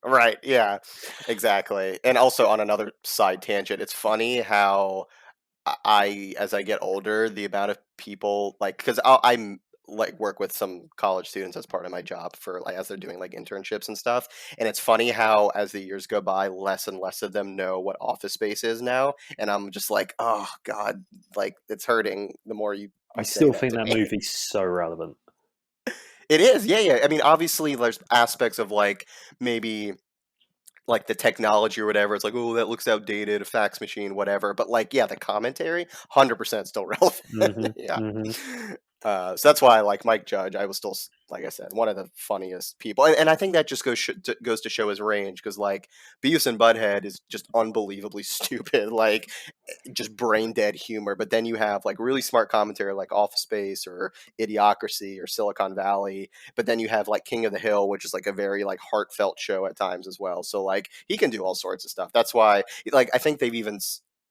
Right. Yeah. Exactly. And also on another side tangent, it's funny how as I get older, the amount of people like because I'm like work with some college students as part of my job for like as they're doing like internships and stuff. And it's funny how as the years go by, less and less of them know what Office Space is now. And I'm just like, oh God, like it's hurting the more I you say still that think to that me. movie's so relevant. It is, yeah, yeah. I mean, obviously, there's aspects of like maybe like the technology or whatever. It's like, oh, that looks outdated, a fax machine, whatever. But like, yeah, the commentary, 100% still relevant. Hmm. Yeah. Hmm. So that's why I like Mike Judge. I was still, like I said, one of the funniest people, and I think that just goes to show his range because like Beavis and Butthead is just unbelievably stupid, like just brain dead humor. But then you have like really smart commentary like Office Space or Idiocracy or Silicon Valley, but then you have like King of the Hill, which is like a very like heartfelt show at times as well. So like he can do all sorts of stuff. That's why like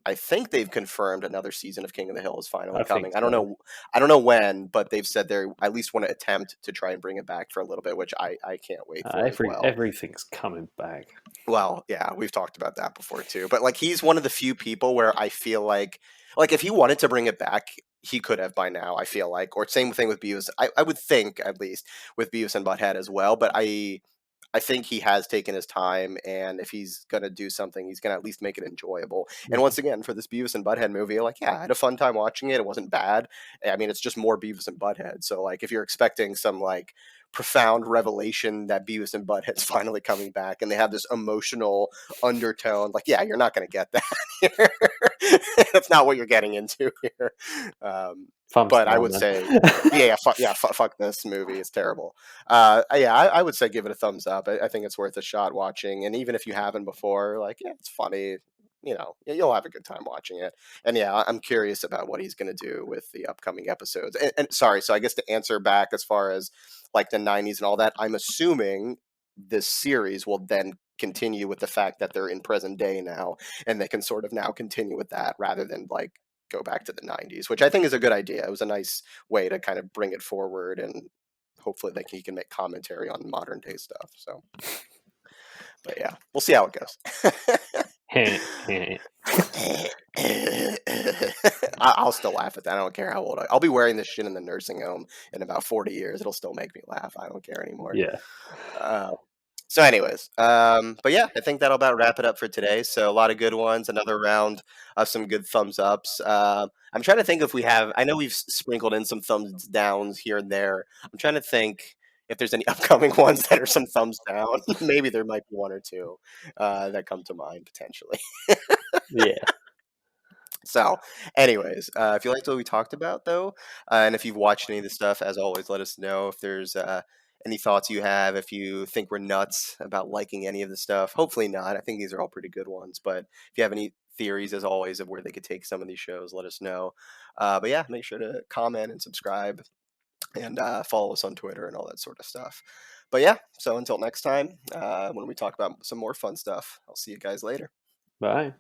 I think they've confirmed another season of King of the Hill is finally I think coming. so. I don't know when, but they've said they at least want to attempt to try and bring it back for a little bit, which I can't wait for as well. Everything's coming back. Well, yeah, we've talked about that before too. But like he's one of the few people where I feel like if he wanted to bring it back, he could have by now, I feel like. Or same thing with Beavis. I would think at least with Beavis and Butthead as well. But I think he has taken his time, and if he's gonna do something, he's gonna at least make it enjoyable. And Hmm. once again, for this Beavis and Butthead movie, like, yeah, I had a fun time watching it. It wasn't bad. I mean, it's just more Beavis and Butthead. So, like, if you're expecting some like profound revelation that Beavis and Butthead's finally coming back, and they have this emotional undertone, like, yeah, you're not gonna get that here. That's not what you're getting into here. Um, Thumbs but I down would then. say, fuck this movie. It's terrible. Yeah, I would say give it a thumbs up. I think it's worth a shot watching, and even if you haven't before, like, yeah, it's funny. You know, you'll have a good time watching it. And yeah, I'm curious about what he's going to do with the upcoming episodes. And sorry, so I guess to answer back as far as like the '90s and all that, I'm assuming this series will then continue with the fact that they're in present day now, and they can sort of now continue with that rather than like go back to the '90s, which I think is a good idea. It was a nice way to kind of bring it forward and hopefully he can make commentary on modern day stuff. So, but yeah, we'll see how it goes. I'll still laugh at that. I don't care how old I'll be wearing this shit in the nursing home in about 40 years. It'll still make me laugh. I don't care anymore. Yeah. Uh, so, anyways, but yeah, I think that'll about wrap it up for today. So, a lot of good ones. Another round of some good thumbs ups. I'm trying to think if we have. I know we've sprinkled in some thumbs downs here and there. I'm trying to think. if there's any upcoming ones that are some thumbs down, maybe there might be one or two that come to mind potentially. Yeah. So, anyways, if you liked what we talked about, though, and if you've watched any of the stuff, as always, let us know if there's any thoughts you have. If you think we're nuts about liking any of the stuff, hopefully not. I think these are all pretty good ones. But if you have any theories, as always, of where they could take some of these shows, let us know. But yeah, make sure to comment and subscribe and follow us on Twitter and all that sort of stuff. But yeah, so until next time, when we talk about some more fun stuff, I'll see you guys later. Bye.